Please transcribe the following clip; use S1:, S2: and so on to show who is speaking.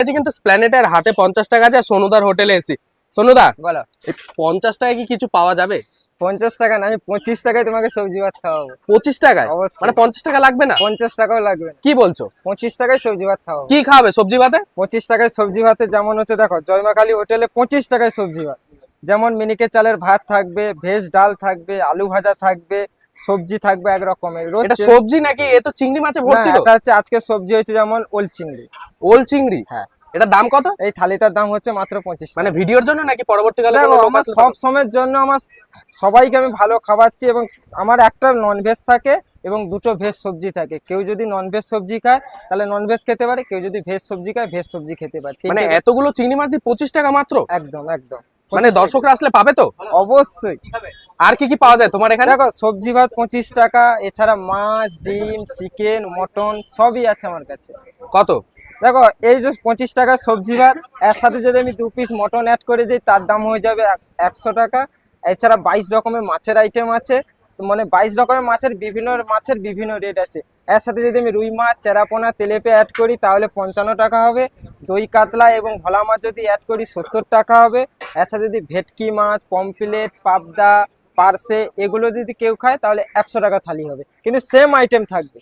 S1: আজকে কিন্তু স্প্ল্যানেটের হাটে 50 টাকা আছে, সোনুদার হোটেলে এসি। সোনুদা
S2: বলো,
S1: 50 টাকায় কি কিছু পাওয়া যাবে?
S2: 50 টাকা না, আমি 25 টাকায় তোমাকে সবজি ভাত খাওয়াবো।
S1: 25 টাকায়?
S2: অবশ্যই।
S1: মানে 50 টাকা লাগবে না?
S2: 50 টাকাও লাগবে না,
S1: কি বলছো?
S2: 25 টাকায় সবজি ভাত খাওয়াবো।
S1: কি খাবে সবজি ভাতে?
S2: 25 টাকায় সবজি ভাতে যেমন হচ্ছে, দেখো জয়মা কালী হোটেলে 25 টাকায় সবজি ভাত, যেমন মিনিকেট চালের ভাত থাকবে, ভেজ ডাল থাকবে, আলু ভাজা থাকবে, সবজি থাকবে এক রকমের। রোজ
S1: এটা সবজি নাকি? এ তো চিংড়ি মাছে
S2: না,
S1: ভর্তি তো।
S2: এটা হচ্ছে আজকে সবজি হয়েছে যেমন ওল চিংড়ি।
S1: ওল চিংড়ি?
S2: হ্যাঁ।
S1: এটা দাম কত?
S2: এই থালিটার দাম হচ্ছে মাত্র 25 টাকা।
S1: মানে ভিডিওর জন্য নাকি পরবর্তীকালে
S2: দেখো,
S1: কোনো লোক
S2: আমার
S1: আসলে
S2: সব সময়ের জন্য আমার সবাইকে আমি ভালো খাওয়াচ্ছি, এবং আমার একটা ননভেজ থাকে এবং দুটো ভেজ সবজি থাকে। কেউ যদি ননভেজ সবজি খায় তাহলে ননভেজ খেতে পারে, কেউ যদি ভেজ সবজি খায় ভেজ সবজি খেতে পারে।
S1: মানে এতগুলো চিংড়ি মাছ দিয়ে 25 টাকা মাত্র?
S2: একদম একদম।
S1: মানে
S2: 25
S1: দর্শকরা আসলে পাবে তো?
S2: টাকা। অবশ্যই।
S1: আর কি কি পাওয়া যায় তোমার এখানে?
S2: দেখো, সবজি ভাত 25 টাকা, এছাড়া মাছ, ডিম, চিকেন, মটন সবই আছে আমার কাছে।
S1: কত?
S2: দেখো, এই যে 25 টাকা সবজি ভাত, এর সাথে যদি আমি 2 পিস মটন অ্যাড করে দিই তার দাম হয়ে যাবে 100 টাকা। এছাড়া 22 রকমের মাছের আইটেম আছে, মানে 22 রকমের মাছের বিভিন্ন রেট আছে। এর সাথে যদি আমি রুই মাছ, চেরাপোনা, তেলেপিয়া অ্যাড করি তাহলে 55 টাকা হবে। দই কাতলা এবং ভোলা মাছ যদি অ্যাড করি 70 টাকা হবে। এর সাথে যদি ভেটকি মাছ, পমফ্লেট, পাবদা, পার্সে এগুলো যদি কেউ খায় তাহলে 100 টাকা থালি হবে, কিন্তু সেম আইটেম থাকবে।